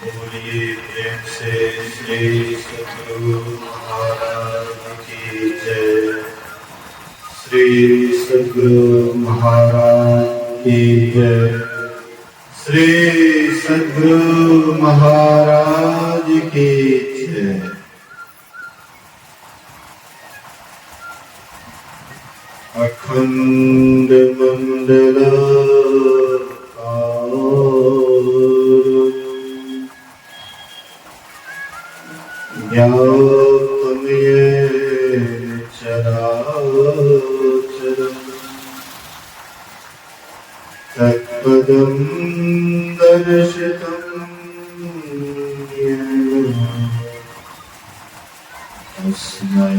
बोलिए प्रेम से श्री सद्गुरु महाराज की जय। श्री सद्गुरु महाराज की जय। श्री सद्गुरु महाराज की जय। अखंड मंडल ज्ञातम् येन चराचरम् तत्पदं दर्शितं येन तस्मै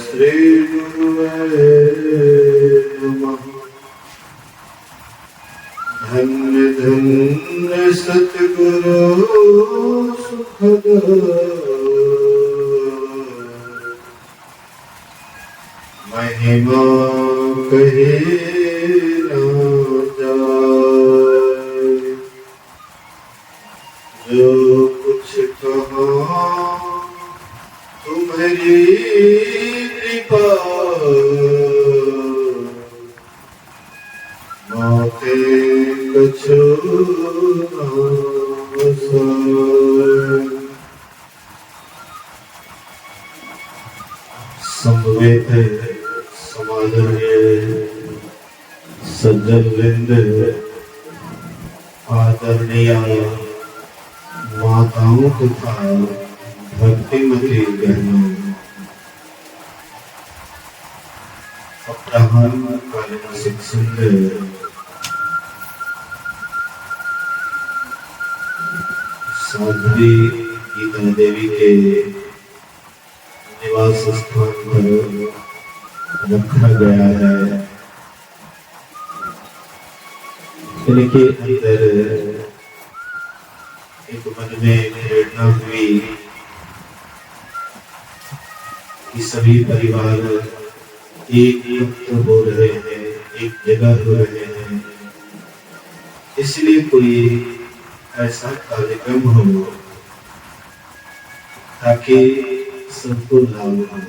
श्रीगुरवे नमः। धन्य धन्य सद्गुरु सुखद महिमा कहे न जाए। जो कुछ कहा तुम्हारी कृपा माते कछु न सहे। समवेत समादरणीय सज्जन वृंद, आदरणीय माताओं तथा भक्तिमती बहनों, अपराह्न कालीन शिक्षक साध्वी गीता देवी के निवास स्थान पर रखा गया है। इनके अंदर एक मन में प्रेरणा हुई कि सभी परिवार एक हो रहे हैं, एक जगह हो रहे हैं, इसलिए कोई ऐसा कार्यक्रम हो ताकि सबको लाभ हो।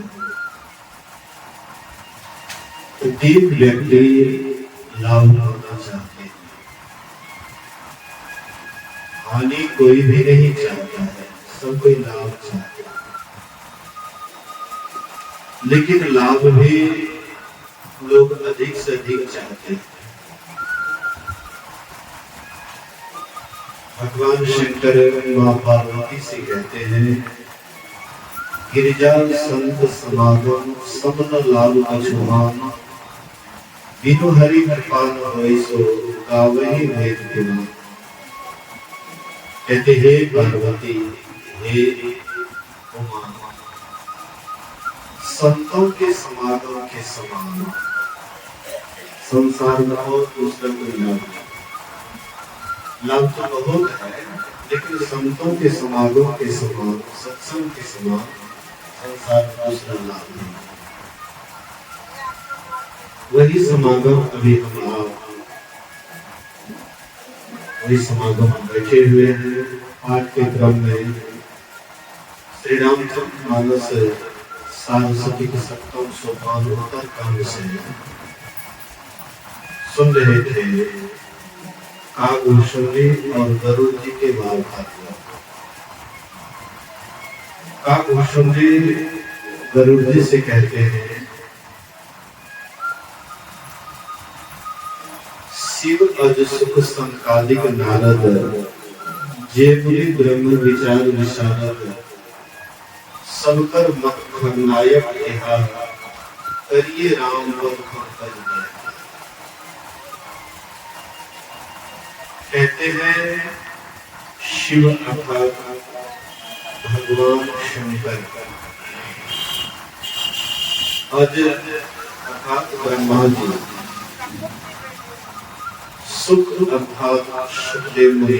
प्रत्येक व्यक्ति लाभ होना चाहते हैं, हानि कोई भी नहीं चाहता है, सब कोई लाभ चाहता है। लेकिन लाभ भी लोग अधिक से अधिक चाहते हैं। भगवान शंकर मां पार्वती से कहते हैं, गिरिजा संत समागम सबन लाभ अछुमान, बिनु हरि कृपा न होय सो गावहि भेद गुना। कहते हे पार्वती, हे उमा, संतों के समागम के समान संसार में हो दूसरा कोई लाभ नहीं। लाभ तो बहुत है, लेकिन संतों के समागम के समान, सत्संग के समान संसार में दूसरा लाभ नहीं। वही समागम अभी हम आप वही समागम बैठे हुए हैं। पाठ के क्रम में श्री रामचरितमानस सारस्वती के 7वें सोपान उत्तर कांड से सुन रहे थे। काकभूषणी और गरुड़ जी के वार्ता। काकभूषणी गरुड़ जी से कहते हैं, शिव अज सुख संकालिक नारद, जे मुनि ब्रह्म विचार विशारद, सबकर मत खरनायक इहा, करिए राम पद खर। कहते हैं शिव अर्थात भगवान शंकर, अज अर्थात ब्रह्मा जी, सुख अर्थात सुखदेव मुनि,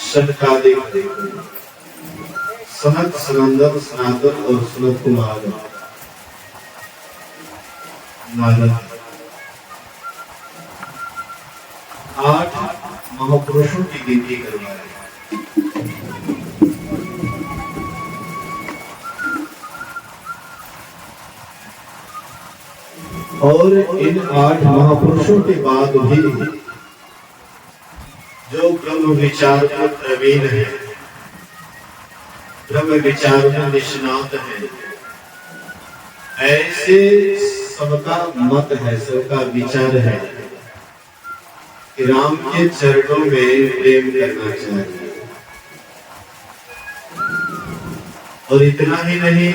सनकादिक सनत सनंदन सनातन और सुनत कुमार नारद। 8 महापुरुषों की गिनती करवाए। और इन 8 महापुरुषों के बाद भी जो ब्रह्म विचार में प्रवीण है, ब्रह्म विचार में निष्णात है, ऐसे सबका मत है, सबका विचार है कि राम के चरणों में प्रेम करना चाहिए। और इतना ही नहीं,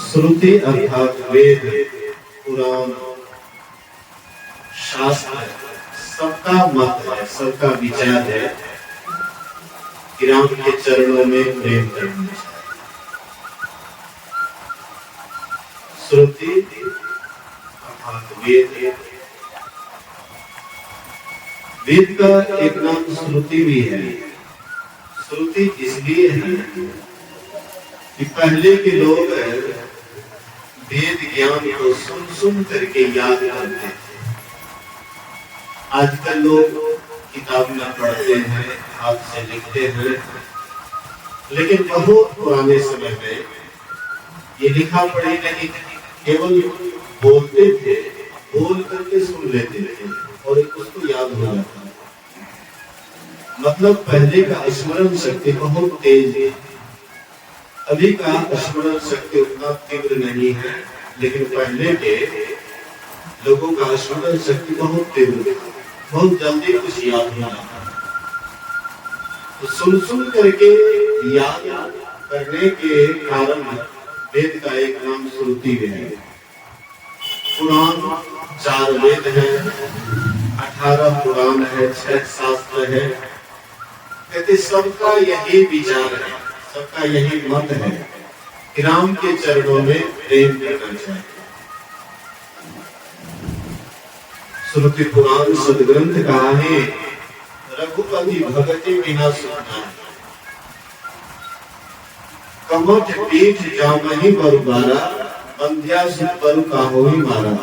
श्रुति अर्थात वेद, पुराण, शास्त्र, सबका मत है, सबका विचार है कि राम के चरणों में प्रेम करना चाहिए। श्रुति अर्थात वेद, वेद का एक नाम श्रुति भी है। श्रुति इसलिए है कि पहले के लोग वेद ज्ञान को सुन सुन करके याद करते थे। आजकल लोग किताब में पढ़ते हैं, हाथ से लिखते हैं, लेकिन बहुत पुराने समय में ये लिखा पढ़ी नहीं, केवल बोलते थे, बोल करके सुन लेते थे और उसको याद हो जाता है। मतलब पहले का स्मरण शक्ति बहुत तेज है, अभी का स्मरण शक्ति उतना तीव्र नहीं है, लेकिन पहले के लोगों का स्मरण शक्ति बहुत तीव्र था, बहुत जल्दी कुछ याद हो जाता। तो सुन सुन करके याद करने के कारण वेद का एक नाम श्रुति है। पुराण 4 वेद है, 18 पुराण है, 6 शास्त्र है। कहते सबका यही विचार है, सबका यही मत है कि राम के चरणों में प्रेम करना चाहिए। श्रुति पुराण सदग्रंथ कहा है, रघुपति भगति बिना सुना, कमठ पीठ जामहि बरुबारा, बंध्या सुत बरु काहोई मारा।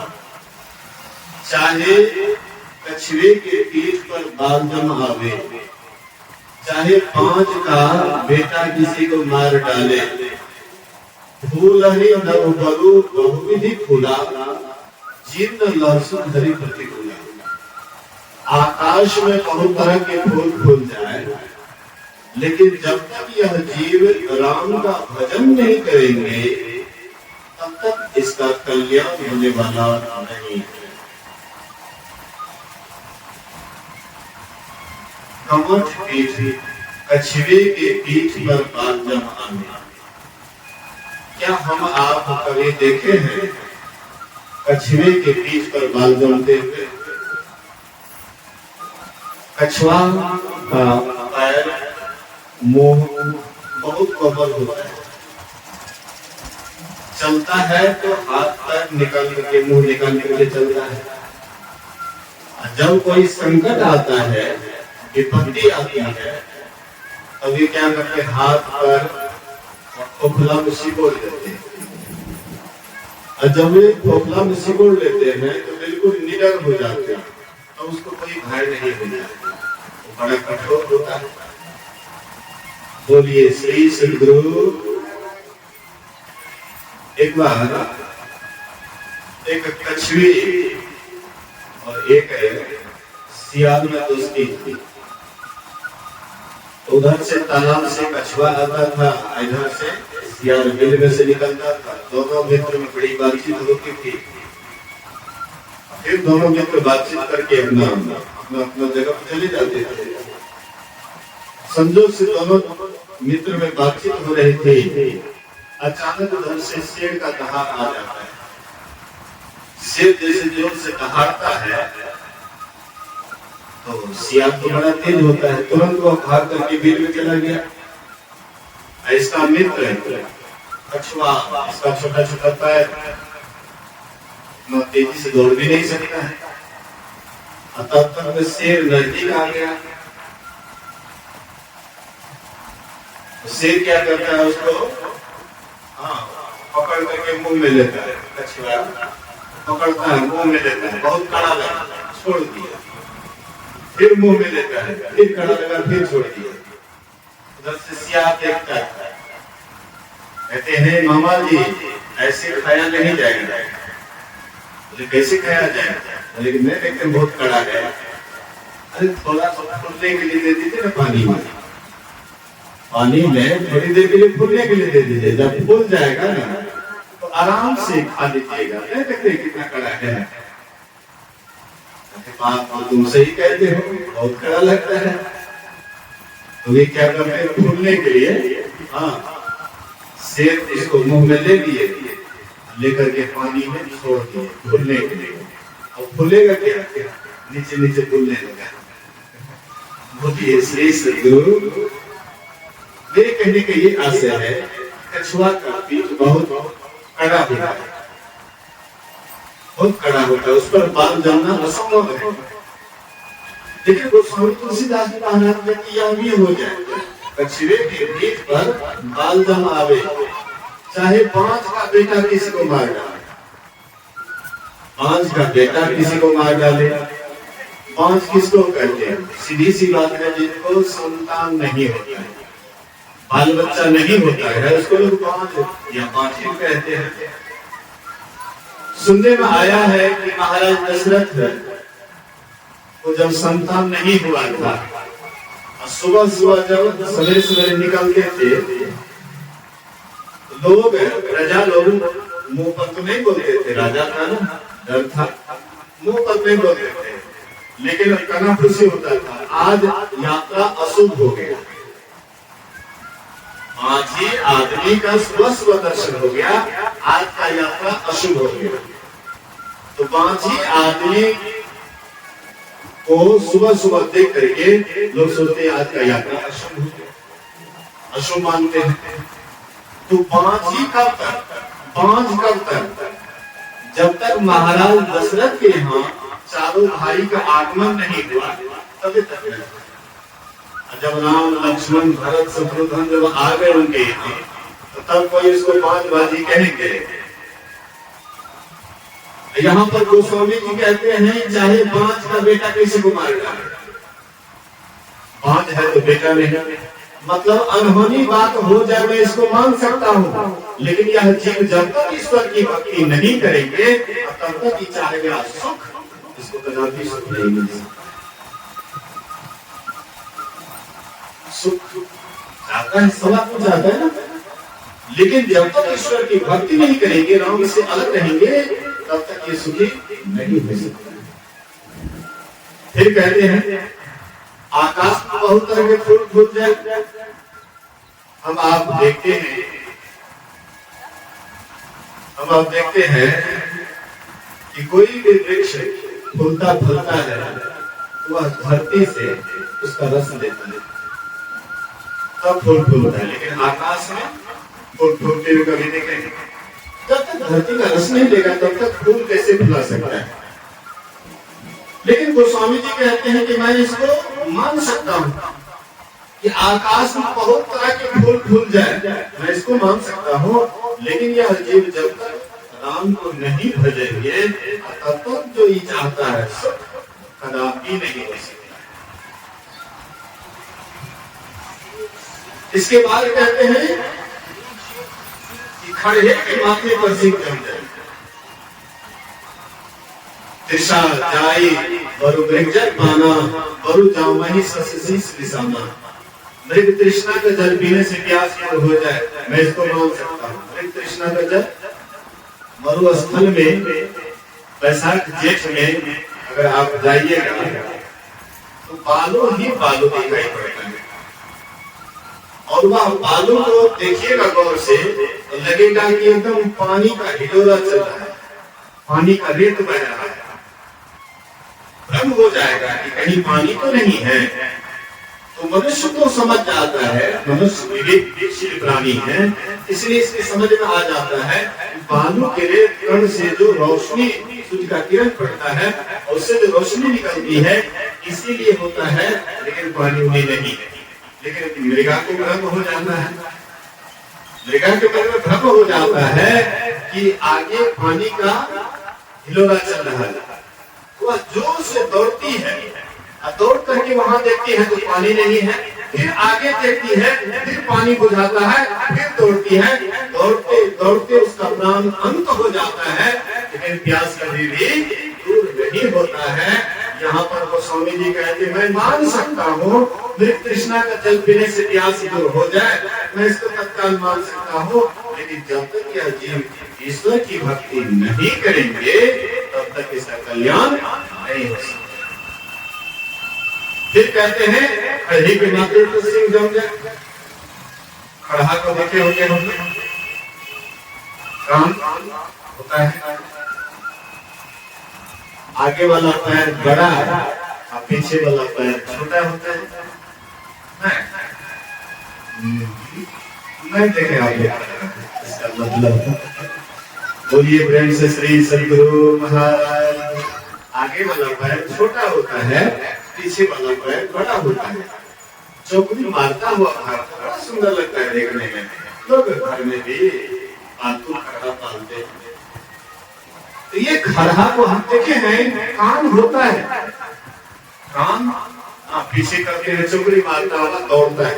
चाहे कछुए के पीठ पर बाल जम आवे, चाहे 5 का बेटा किसी को मार डाले, फूल ही नव बरु बहुविधि फूला, जीर्ण लहसुन हरि प्रतिकूला। आकाश में बहुत तरह के फूल फूल जाए, लेकिन जब तक यह जीव राम का भजन नहीं करेंगे, तब तक इसका कल्याण होने वाला नहीं है। कमठ पीठ, कछुए के पीठ पर बाल जम आने। क्या हम आप कभी देखे हैं कछुए के पीठ पर बाल जमते हुए? कछुआ का पैर, मुंह बहुत कोमल होता है, चलता है तो हाथ पैर निकल करके, मुंह निकल करके चलता है। जब कोई संकट आता है, विपत्ति आती है, तब ये क्या करते हैं, हाथ पर खोखला में सिकोड़ देते हैं। और जब ये खोखला में सिकोड़ लेते हैं तो बिल्कुल निडर हो जाते हैं, तो उसको कोई भय नहीं हो जाता, वो बड़ा कठोर होता है। बोलिए श्री सद्गुरु। एक बार एक कछुए और एक सियाल में दोस्ती थी। उधर से तालाब से कछुआ आता था, इधर से सियाल बिल में से निकलता था। दोनों मित्र में बड़ी बातचीत होती थी। फिर दोनों मित्र बातचीत करके अपना जगह पर चले जाते थे। संजोग से दोनों मित्र में बातचीत हो रही थी, अचानक उधर से शेर का दहाड़ आ जाता है। शेर जैसे जोर से दहाड़ता है तो सियाल तो बड़ा तेज होता है, तुरंत वो भाग करके बिल में चला गया। इसका मित्र कछुआ, इसका छोटा छोटा पैर, तेजी से दौड़ भी नहीं सकता है। तब तक शेर नजदीक आ गया। शेर क्या करता है, उसको पकड़ करके मुंह में लेता है। कछुआ पकड़ता है, मुंह में लेता है, बहुत कड़ा लगता है, छोड़ दिया। फिर मुंह में लेता है, फिर कड़ा लगा, फिर छोड़ दिया। उधर से सियार देखता है, कहते हैं मामा जी ऐसे खाया नहीं जाएगा। बोले कैसे खाया जाएगा? लेकिन मैं देखते बहुत कड़ा है। अरे थोड़ा सा फूलने के लिए दे दीजिए ना, पानी में थोड़ी देर के लिए फूलने के लिए दे दीजिए। जब फूल जाएगा ना तो आराम से खा लीजिएगा। नहीं देखते कितना कड़ा है। बात तो तुम सही कहते हो, बहुत कड़ा लगता है। तो ये क्या करते हैं फूलने के लिए? हाँ, सेब इसको मुंह में ले लिए, लेकर के पानी में छोड़ दिए फूलने के लिए। अब फूलेगा क्या? नीचे नीचे फूलने लगा। बोलिए श्री सद्गुरु, मेरे कहने का ये आशय है, कछुआ का पीठ बहुत कड़ा होता है, बहुत कड़ा होता है, उस पर बाल जमना असंभव है। लेकिन गोस्वामी तुलसीदास जी महाराज ने किया भी हो जाए, कछुए के पीठ पर बाल जम आवे, चाहे 5 का बेटा किसी को मार डाले, 5 का बेटा किसी को मार डाले। 5 किसको कहते हैं? सीधी सी बात है, जिनको संतान नहीं होता है, बाल बच्चा नहीं होता है, उसको लोग 5 या 5 ही कहते हैं। सुनने में आया है कि महाराज दशरथ को जब संतान नहीं हुआ था, सुबह सुबह जब सवेरे सवेरे निकलते थे, लोग प्रजा लोग मुंह पर तो नहीं बोलते थे, राजा था ना, डर था, मुंह पर नहीं बोलते थे, लेकिन कहना खुशी होता था आज यात्रा अशुभ हो गया, आज ही आदमी का स्व दर्शन हो गया, आज का यात्रा अशुभ हो गया। तो 5 ही आदमी को सुबह सुबह देख करके लोग सोचते हैं आज का यात्रा अशुभ हो गया, अशुभ मानते हैं। तो 5 ही कब तक? 5 कब तक? जब तक महाराज दशरथ के यहाँ चारों भाई का आगमन नहीं हुआ तभी तक है। जब राम लक्ष्मण भरत शत्रुघ्न जब आ गए उनके यहाँ, तो तब कोई इसको 5 बाजी कहेंगे। यहाँ पर गोस्वामी जी कहते हैं चाहे 5 का बेटा किसी को मार डाले, 5 है तो बेटा नहीं, मतलब अनहोनी बात हो जाए मैं इसको मान सकता हूँ, लेकिन यह जीव जब तक ईश्वर की भक्ति नहीं करेंगे तब तक ही चाहेगा सुख, इसको कदापि सुख नहीं मिल सकता। सुख चाहता है, सवाल कुछ आता है ना, लेकिन जब तक ईश्वर की भक्ति नहीं करेंगे, राम से अलग रहेंगे, तब तक ये सुखी नहीं हो सकते। फिर कहते हैं आकाश में बहुत तरह के फूल फूल जाए। हम आप देखते हैं कि कोई भी वृक्ष फूलता फलता है तो वह धरती से उसका रस लेता है, तब फूल फूलता है। लेकिन आकाश में फूल फूलते हुए कभी देखेंगे? जब तक धरती का रस नहीं लेगा तब तक फूल कैसे फुला सकता है? लेकिन गोस्वामी जी कहते हैं कि मैं इसको मान सकता हूँ कि आकाश में बहुत तरह के फूल फूल जाए, मैं इसको मान सकता हूँ, लेकिन यह जीव जब तक राम को नहीं भजेंगे तब तक जो ये चाहता है सुख कदापि नहीं हो सकता। इसके बाद कहते हैं कि खड़े के माथे पर सिंह जम जाए, तृषा जाई बरु मृगजल पाना, बरु जामहि ससीस निशाना। मृग तृष्णा का जल पीने से प्यास दूर हो जाए, मैं इसको मान सकता हूँ। मृग तृष्णा का जल मरुस्थल में वैशाख जेठ में अगर आप जाइएगा तो बालू ही बालू दिखाई पड़ता है, और वह बालू को देखिएगा गौर से तो लगेगा कि एकदम पानी का हिलोरा चल रहा है, पानी का रेत बह रहा है। भ्रम हो जाएगा कि कहीं पानी तो नहीं है। तो मनुष्य को समझ आता है, मनुष्य विवेकशील प्राणी है, इसलिए इसके समझ में आ जाता है बालू के रेत कण से जो रोशनी सूर्य का किरण पड़ता है और उससे जो रोशनी निकलती है इसीलिए होता है, लेकिन पानी में नहीं। लेकिन मृगा को भ्रम हो जाता है, मृगा के मन में भ्रम हो जाता है कि आगे पानी का हिलोरा चल रहा है, वह जोर से दौड़ती है, दौड़ कर करके वहां देखती है तो पानी नहीं है, फिर आगे देखती है, फिर पानी बुझाता है, फिर दौड़ती है, दौड़ते दौड़ते उसका प्राण अंत हो जाता है, लेकिन प्यास कभी भी दूर नहीं होता है। यहाँ पर गोस्वामी जी कहते हैं मैं मान सकता हूँ मृत तृष्णा का जल पीने से प्यास दूर हो जाए, मैं इसको तत्काल मान सकता हूँ, लेकिन जब तक यह जीव ईश्वर की भक्ति नहीं करेंगे तब तक इसका कल्याण नहीं हो सकता। फिर कहते हैं खड़े के नाते तो सिंह जम जाए। खड़ा को देखे होंगे काम होता है, आगे वाला पैर बड़ा और पीछे वाला पैर छोटा होता है। नहीं देखे आगे, इसका मतलब बोलिए प्रेम से श्री सद्गुरु महाराज। आगे वाला पैर छोटा होता है, पीछे वाला पैर बड़ा होता है। चौकड़ी मारता हुआ भारत बड़ा सुंदर लगता है देखने में। लोग घर में भी पालतू खड़ा पालते हैं। तो ये खड़ा को हम देखे हैं, कान होता है, कान पीछे करके चौकड़ी मारता हुआ दौड़ता है।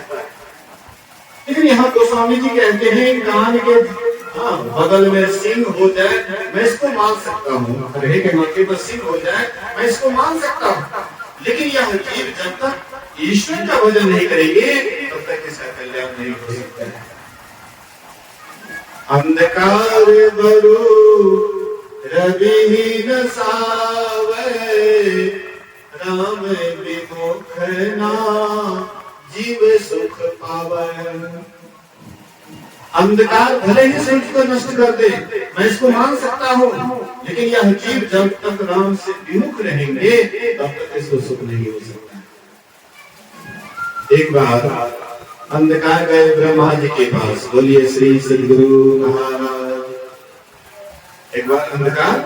लेकिन यहाँ गोस्वामी जी कहते हैं कान के बगल में सिंह हो जाए मैं इसको मान सकता हूँ, खड़े के मौके पर सिंह हो जाए मैं इसको मान सकता हूँ, लेकिन यह जीव जब तक ईश्वर का भजन नहीं करेंगे तब तक इसका कल्याण नहीं हो सकता है। अंधकार बरू रवि सावे राम विमुख ना जीव सुख पावे। अंधकार भले ही संत को नष्ट कर दे मैं इसको मान सकता हूँ, लेकिन यह जीव जब तक राम से विमुख रहेंगे तब तक इसको सुख नहीं हो सकता। एक बार अंधकार गए ब्रह्मा जी के पास, बोलिए श्री सद्गुरु महाराज। एक बार अंधकार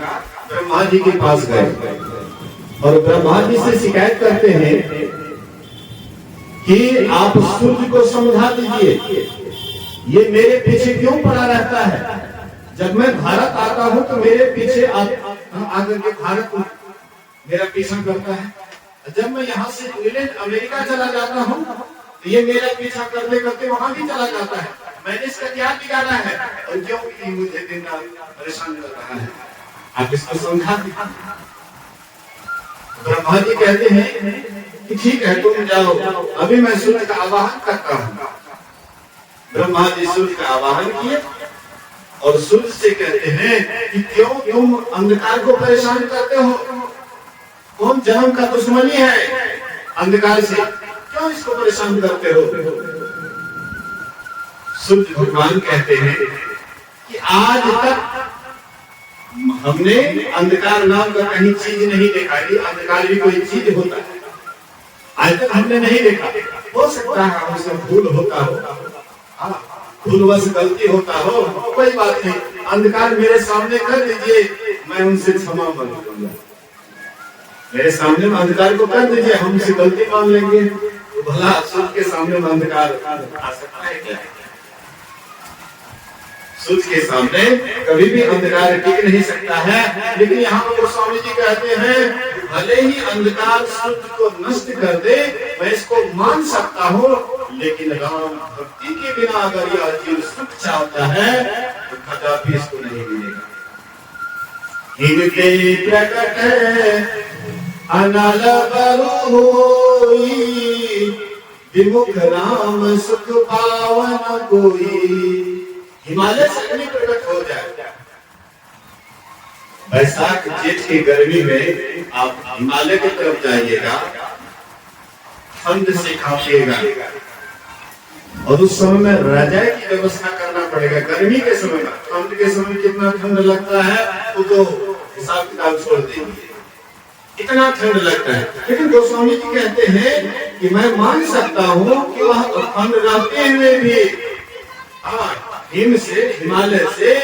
ब्रह्मा जी के पास गए और ब्रह्मा जी से शिकायत करते हैं कि आप सूर्य को समझा दीजिए, ये मेरे पीछे क्यों पड़ा रहता है। जब मैं भारत आता हूं तो मेरे पीछे आकर के भारत मेरा पीछा करता है, जब मैं यहाँ से इंग्लैंड अमेरिका चला जाता हूँ तो ये मेरा पीछा करते करते वहां भी चला जाता है। मैंने इसका क्या बिगाड़ा है और क्यों मुझे दिन रात परेशान कर रहा है, आप इसको समझा दीजिए। ब्रह्मा जी कहते हैं कि ठीक है तुम जाओ, अभी मैं सूर्य का आवाहन करता हूँ। ब्रह्मा जी सूर्य का आवाहन किए और सूर्य से कहते हैं कि क्यों तुम अंधकार को परेशान करते हो, कौन जन्म का दुश्मनी है अंधकार से, क्यों इसको परेशान करते हो। सूर्य भगवान कहते हैं कि आज तक हमने अंधकार नाम का कहीं चीज नहीं देखा, कि अंधकार भी कोई चीज होता है, आज तक हमने नहीं देखा। हो सकता है हमसे भूल होता हो, भूलवश गलती होता हो, कोई बात नहीं, अंधकार मेरे सामने कर दीजिए, मैं उनसे क्षमा मांगूंगा। मेरे सामने में अंधकार को कर दीजिए, हम उनसे गलती मान लेंगे। तो भला सूर्य के सामने में अंधकार आ सकता है क्या? सूर्य के सामने कभी भी अंधकार टिक नहीं सकता है। लेकिन यहाँ पर स्वामी जी कहते हैं भले ही अंधकार सूर्य को नष्ट कर दे मैं इसको मान सकता हूँ, लेकिन राम भक्ति के बिना अगर यह जीव सुख चाहता है तो कदापि इसको नहीं मिलेगा। इनके प्रकट अनल बरु होई, विमुख राम सुख पावन कोई। हिमालय से अग्नि प्रकट हो जाए, बैसाख जेठ की गर्मी में आप हिमालय की तरफ जाइएगा, ठंड से कांपिएगा और उस समय में रजाई की व्यवस्था करना पड़ेगा। गर्मी के समय में, ठंड के समय कितना ठंड लगता है वो तो हिसाब किताब छोड़ देंगे, इतना ठंड लगता है। लेकिन गोस्वामी जी कहते हैं कि मैं मान सकता हूँ कि वह ठंड रहते हुए भी हिम से, हिमालय से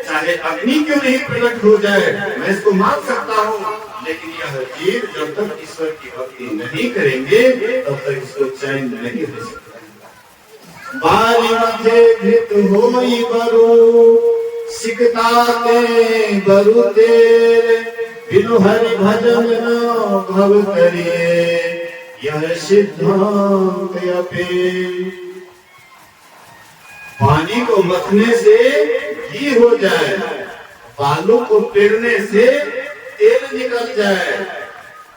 चाहे अग्नि क्यों नहीं प्रकट हो जाए मैं इसको मान सकता हूँ, लेकिन यह जीव जब तक ईश्वर की भक्ति नहीं करेंगे तब तक इसको चैन नहीं हो सकता। बारी मध्य घृत होई बरु सिकताते बरु तेरे, बिनु हरि भजन न भव करिए, यह सिद्धांत अपे। पानी को मथने से घी हो जाए, बालू को पेड़ने से तेल निकल जाए,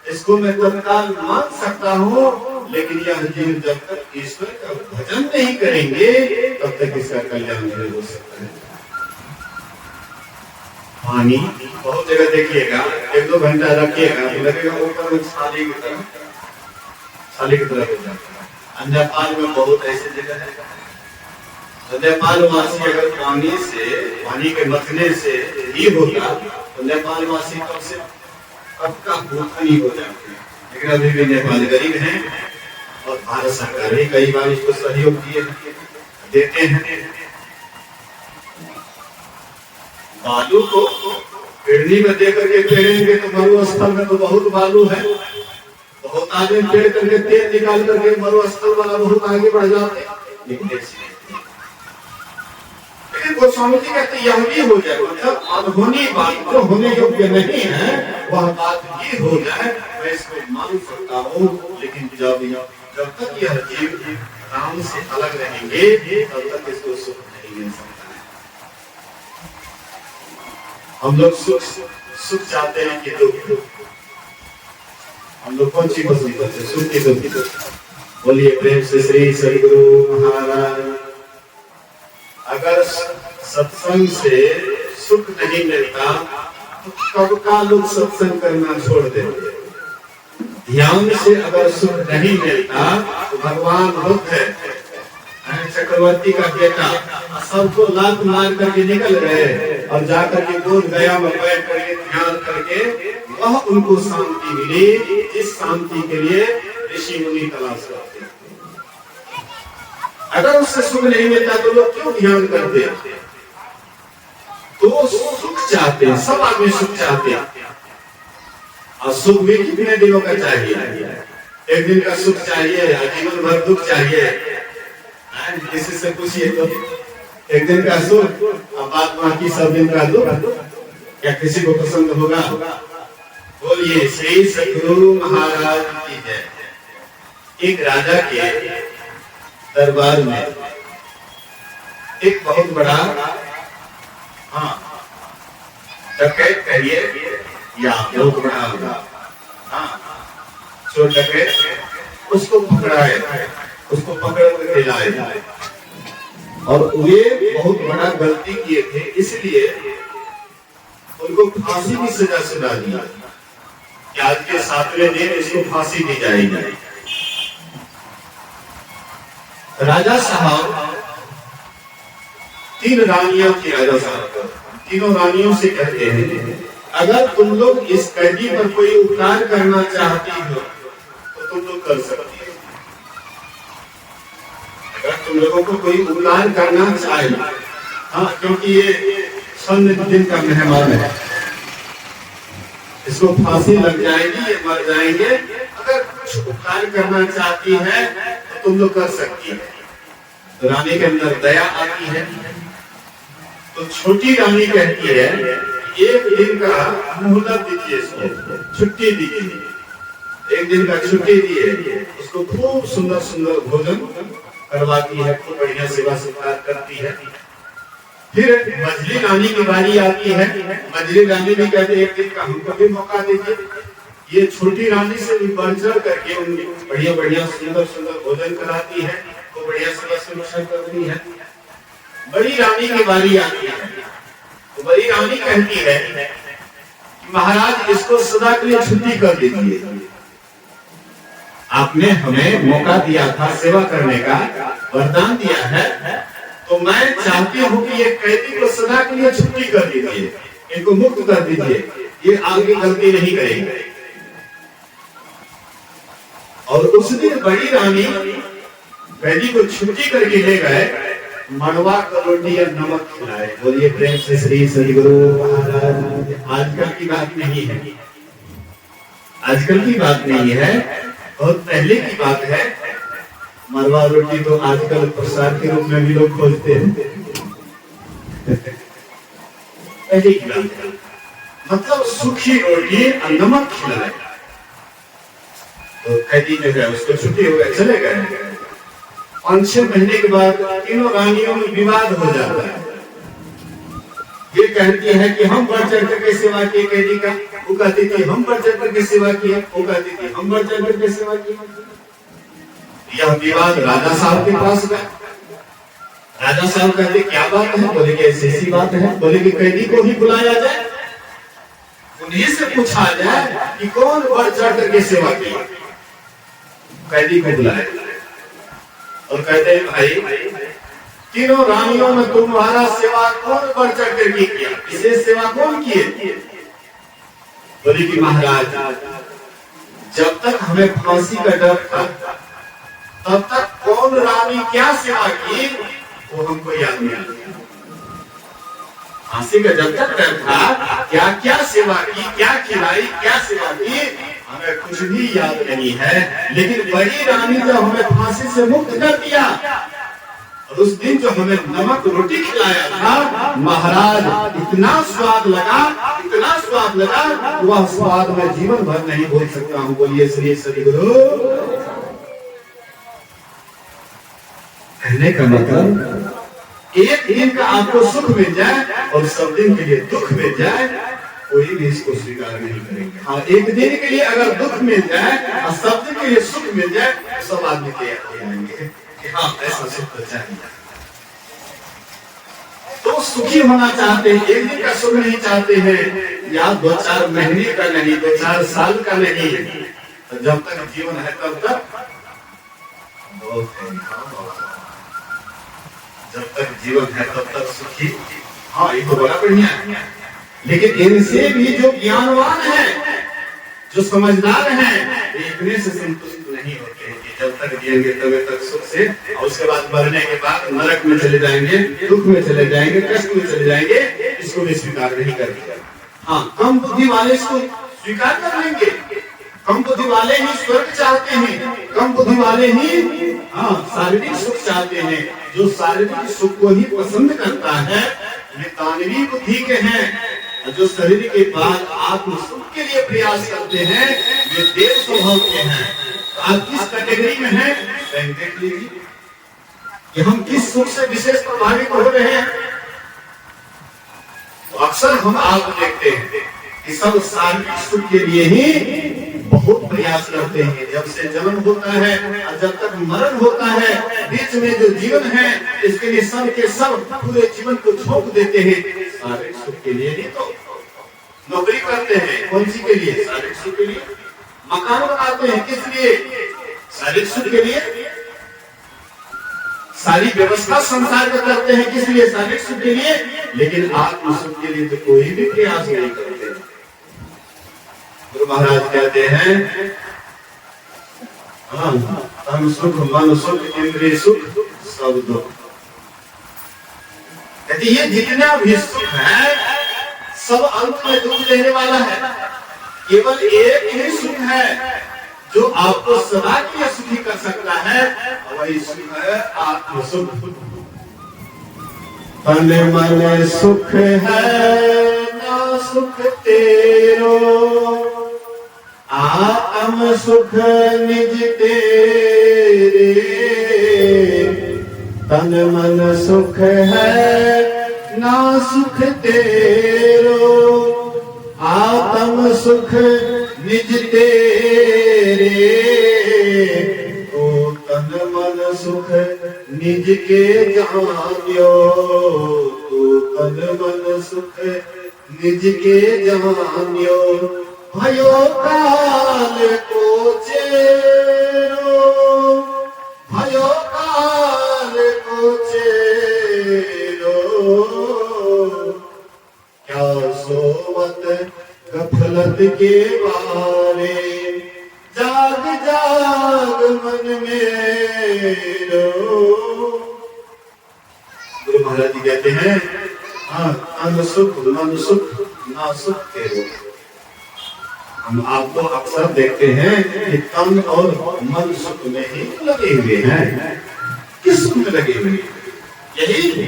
इसको मैं तत्काल मान सकता हूँ, लेकिन यह जीव जब तक ईश्वर का भजन नहीं करेंगे तब तक इसका कल्याण नहीं हो सकता है। पानी बहुत जगह देखिएगा, 1-2 घंटा रखिएगा तो लगेगा ऊपर में छाली की तरह हो जाता है। नेपाल में बहुत ऐसे जगह है, तो नेपाल वासी अगर पानी के मथने से ही होता तो नेपाल वासी कब से कब का भूखनी हो जाते हैं। लेकिन अभी भी नेपाल गरीब हैं और भारत सरकार ने कई बार इसको सहयोग देते हैं। बालू को पेड़नी में दे करके पेड़ेंगे तो मरुस्थल में तो बहुत बालू है, बहुत आगे पेड़ करके तेल निकाल करके मरुस्थल वाला बहुत आगे बढ़ जाते हैं। लेकिन गोस्वामी जी कहते यह भी हो जाए, मतलब अनहोनी बात जो होने योग्य नहीं है वह बात भी हो जाए, मैं इसको मान सकता हूँ। लेकिन जब तक यह जीव राम से अलग रहेंगे तब तक इसको सुख नहीं मिल सकता है। हम लोग सुख चाहते हैं कि दुख, हम लोग कौन सी पसंद करते हैं, सुख की दुख? बोलिए प्रेम से श्री सदगुरु महाराज। अगर सत्संग से सुख नहीं मिलता तो कब का लोग सत्संग करना छोड़ देते। ध्यान से अगर सुख नहीं मिलता तो भगवान बुद्ध चक्रवर्ती का बेटा सबको लात मार करके निकल गए और जाकर के बोध गया में बैठ करके ध्यान करके वह उनको शांति मिली, जिस शांति के लिए ऋषि मुनि तलाश करते। अगर उससे सुख नहीं मिलता तो लोग क्यों ध्यान करते? तो सुख चाहते हैं, सब आदमी सुख चाहते हैं। और सुख भी कितने दिनों का चाहिए? एक दिन का सुख चाहिए, जीवन भर दुख चाहिए? किसी से पूछिए तो एक दिन का सुख और बाद बाकी सब दिन का दुख, क्या किसी को पसंद होगा? बोलिए श्री सदगुरु महाराज की जय। एक राजा के दरबार में एक बहुत बड़ा डकैत कहिए या बहुत बड़ा चोर डकैत, उसको पकड़ाए, उसको पकड़ कर लाए और वे बहुत बड़ा गलती किए थे, इसलिए उनको फांसी की सजा सुना दी कि आज के 7वें दिन इसको फांसी दी जाएगी। राजा साहब 3 रानियां थी, राजा साहब तीनों रानियों से कहते हैं अगर तुम लोग इस कैदी पर कोई उपकार करना चाहती हो तो तुम लोग कर सकती हो। अगर तुम लोगों को कोई उपकार करना चाहे, क्योंकि ये 6 दिन का मेहमान है, इसको फांसी लग जाएगी, ये मर जाएंगे। अगर कुछ उपकार करना चाहती है तो तुम लोग कर सकती है। तो रानी के अंदर दया आती है, तो छोटी रानी कहती है 1 दिन का मोहलत दीजिए, इसको छुट्टी दीजिए। 1 दिन का छुट्टी दिए, उसको खूब सुंदर सुंदर भोजन करवाती है, खूब बढ़िया सेवा सत्कार करती है। फिर मझली रानी की बारी आती है, मझली रानी भी कहते 1 दिन का हमको भी मौका दीजिए। ये छोटी रानी से भी बढ़ चढ़ करके बढ़िया बढ़िया सुंदर सुंदर भोजन कराती है, वो बढ़िया सेवा सुरक्षा करती है। बड़ी रानी की बारी आती है, तो बड़ी रानी कहती है कि महाराज इसको सदा के लिए छुट्टी कर दीजिए। आपने हमें मौका दिया था सेवा करने का, वरदान दिया है, तो मैं चाहती हूँ कि ये कैदी को सदा के लिए छुट्टी कर दीजिए, इनको मुक्त कर दीजिए, ये आगे गलती नहीं करेंगे। और उस दिन बड़ी रानी कैदी को छुट्टी करके ले गए, मड़वा का रोटी और नमक खिलाए। बोलिए प्रेम से श्री सदगुरु महाराज। आजकल की बात नहीं है, आजकल की बात नहीं है, बहुत पहले की बात है। मड़वा रोटी तो आजकल प्रसाद के रूप में भी लोग खोजते हैं। पहले की बात है, मतलब सूखी रोटी और नमक खिलाए। तो कैदी जो है उसको छुट्टी हो गई, चले गए। 5-6 महीने के बाद तीनों रानियों में विवाद हो जाता है। ये कहती है कि हम बढ़ चढ़ करके सेवा किए कैदी का, वो कहती थी हम बढ़ चढ़ करके सेवा किए, वो कहती थी हम बढ़ चढ़ करके सेवा किए। यह विवाद राजा साहब के पास गया। राजा साहब कहते क्या बात है? बोले कि ऐसी बात है। बोले कि कैदी को ही बुलाया जाए, उन्हीं से पूछा जाए कि कौन बढ़ चढ़ करके सेवा की। कैदी को बुलाया और कहते हैं भाई तीनों रानियों में तुम्हारा सेवा कौन बढ़ चढ़ करके किया, विशेष सेवा कौन किए? बोले कि महाराज जब तक हमें फांसी का डर था तब तक कौन रानी क्या सेवा की वो हमको याद नहीं आता। फांसी का जब तक डर था क्या क्या सेवा की, क्या खिलाई, क्या सेवा की, हमें कुछ भी याद नहीं है। लेकिन बड़ी रानी जब हमें फांसी से मुक्त कर दिया और उस दिन जो हमें नमक रोटी खिलाया था महाराज, इतना स्वाद लगा, इतना स्वाद लगा, वह स्वाद मैं जीवन भर नहीं भूल सकता हूँ। बोलिए श्री श्री गुरु। कहने का मतलब एक दिन का आपको सुख मिल जाए और सब दिन के लिए दुख मिल जाए, कोई भी इसको स्वीकार नहीं करेंगे। हाँ, एक दिन के लिए अगर दुख मिल जाए और सब दिन के लिए सुख मिल जाए, सब आदमी तैयार रहेंगे कि हाँ ऐसा सुख तो चाहिए। तो सुखी होना चाहते हैं, एक दिन का सुख नहीं चाहते हैं, या 2-4 महीने का नहीं, 2-4 साल का नहीं, तो जब तक जीवन है तब तक बहुत है। जब तक जीवन है तब तक सुखी। हाँ ये तो बड़ा बढ़िया है। लेकिन इनसे भी जो ज्ञानवान है, जो समझदार है, इतने से संतुष्ट नहीं होते हैं कि जब तक जिएंगे तब तक सुख से, और उसके बाद मरने के बाद नरक में चले जाएंगे, दुख में चले जाएंगे, कष्ट में चले जाएंगे, इसको भी स्वीकार नहीं करते। हाँ, कम बुद्धि वाले इसको स्वीकार कर लेंगे। कम बुद्धि वाले ही स्वर्ग चाहते हैं, कम बुद्धि वाले ही हाँ शारीरिक सुख चाहते हैं। जो शारीरिक सुख को ही पसंद करता है वे तानवी बुद्धि के हैं। जो शरीर के बाद आत्म सुख के लिए प्रयास करते हैं वे देव स्वभाव के हैं। तो आप किस कैटेगरी में हैं? देख लीजिए कि हम किस सुख से विशेष प्रभावित हो रहे हैं। तो अक्सर हम आप देखते हैं कि सब शारीरिक सुख के लिए ही बहुत प्रयास करते हैं। जब से जन्म होता है और जब तक मरण होता है, बीच में जो जीवन है इसके लिए सब के सब पूरे जीवन को झोंक देते हैं शारीरिक सुख के लिए। नहीं तो नौकरी करते हैं कौन सी के लिए? शारीरिक सुख के लिए। मकान बनाते हैं किस लिए? शारीरिक सुख के लिए। सारी व्यवस्था संसार में करते हैं किस लिए? शारीरिक सुख के लिए। लेकिन आत्म सुख के लिए तो कोई भी प्रयास नहीं करते। गुरु महाराज कहते हैं तन सुख, मन सुख, इंद्रिय सुख, सब दुख। कहते ये जितना भी सुख है सब अंत में दुख देने वाला है। केवल एक ही सुख है जो आपको सदा के लिए सुखी कर सकता है, वही सुख है आत्म सुख। तन मन सुख है ना सुख तेरो, आत्म सुख निज तेरे। तन मन सुख है ना सुख तेरो, आत्म सुख निज तेरे। ओ तन मन सुख निज के जानियो, तो तन मन सुख निज के जानियो। भयो काल को चेरो, भयो काल को चेरो। क्या सोवत गफलत के बारे, जाग जाग मन मेरो। गुरु महाराज जी कहते हैं हाँ, तन सुख मन सुख ना सुख तेरो। हम आपको अक्सर देखते हैं कि तन और मन सुख में ही लगे हुए हैं। किस सुख में लगे हुए? यही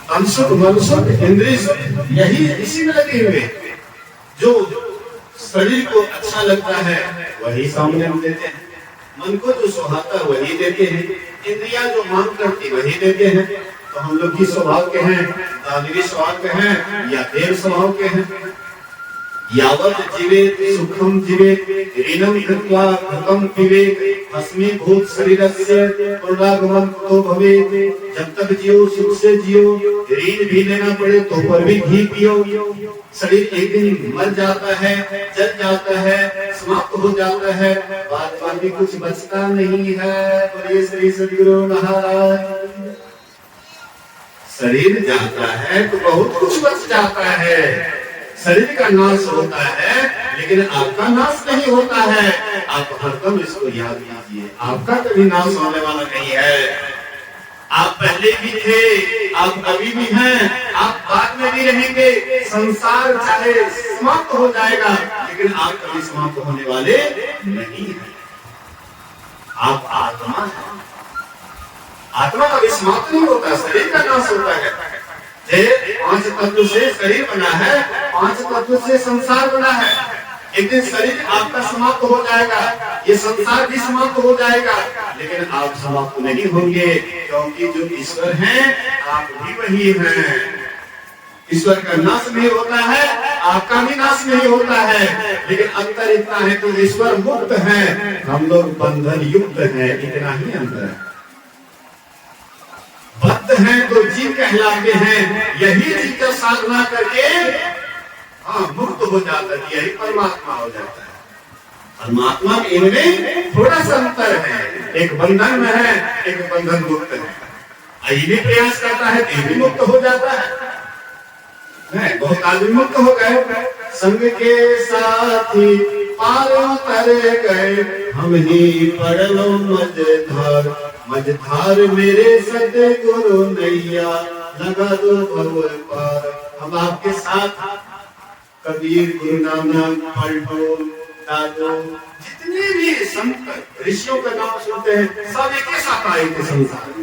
तन सुख, मन सुख, इंद्रिय सुख, यही इसी में लगे हुए। जो शरीर को अच्छा लगता है वही सामने हम देते हैं, मन को जो सुहाता है वही देते हैं, इंद्रिया जो मांग करती वही देते हैं। तो हम लोग किस स्वभाव के हैं? दानवी स्वभाव के हैं या देव स्वभाव के हैं? यावत जीवेत सुखम जीवेत ऋणम कृत्वा घृतम पिबेत अस्मिभूत शरीरस्य पुनरागमन कुतो भवेत्। जब तक जियो सुख से जियो, ऋण भी लेना पड़े तो पर भी घी पियो। शरीर एक दिन मर जाता है, जल जाता है, समाप्त हो जाता है, बाद में भी कुछ बचता नहीं है। बोलिए श्री सद्गुरु महाराज। शरीर जाता है तो बहुत कुछ बच जाता है। शरीर का नाश होता है लेकिन आपका नाश नहीं होता है। आप हरदम इसको याद कीजिए, आपका कभी नाश होने वाला नहीं है। आप पहले भी थे, आप अभी भी हैं, आप बाद में भी रहेंगे। संसार चाहे समाप्त हो जाएगा लेकिन आप कभी समाप्त होने वाले नहीं हैं। आप आत्मा हैं, आत्मा कभी समाप्त नहीं होता, शरीर का नाश होता है। पांच तत्व से शरीर बना है, पांच तत्व से संसार बना है। एक दिन शरीर आपका समाप्त हो जाएगा, ये संसार भी समाप्त हो जाएगा, लेकिन आप समाप्त नहीं होंगे, क्योंकि जो ईश्वर हैं आप भी वही हैं। ईश्वर का नाश नहीं होता है, आपका भी नाश नहीं होता है, लेकिन अंतर इतना है कि ईश्वर मुक्त है, हम लोग बंधन युक्त हैं, इतना ही अंतर है। बद्ध हैं तो जीव कहलाते हैं, यही जीव का साधना करके मुक्त हो जाता है, यही परमात्मा हो जाता है। परमात्मा इनमें थोड़ा सा अंतर है, एक बंधन में है, एक बंधन मुक्त है। ये भी प्रयास करता है तो भी मुक्त हो जाता है। बहुत आदमी मुक्त हो गए, संग के साथी पार उतर गए, हम ही पड़लो मझधार, मझधार मेरे सतगुरु नैया लगा दो भव पार। हम आपके साथ कबीर, गुरु नानक, पलटो, दादो, जितने भी संत ऋषियों का नाम सुनते हैं, सब एक साथ आए थे संसार में।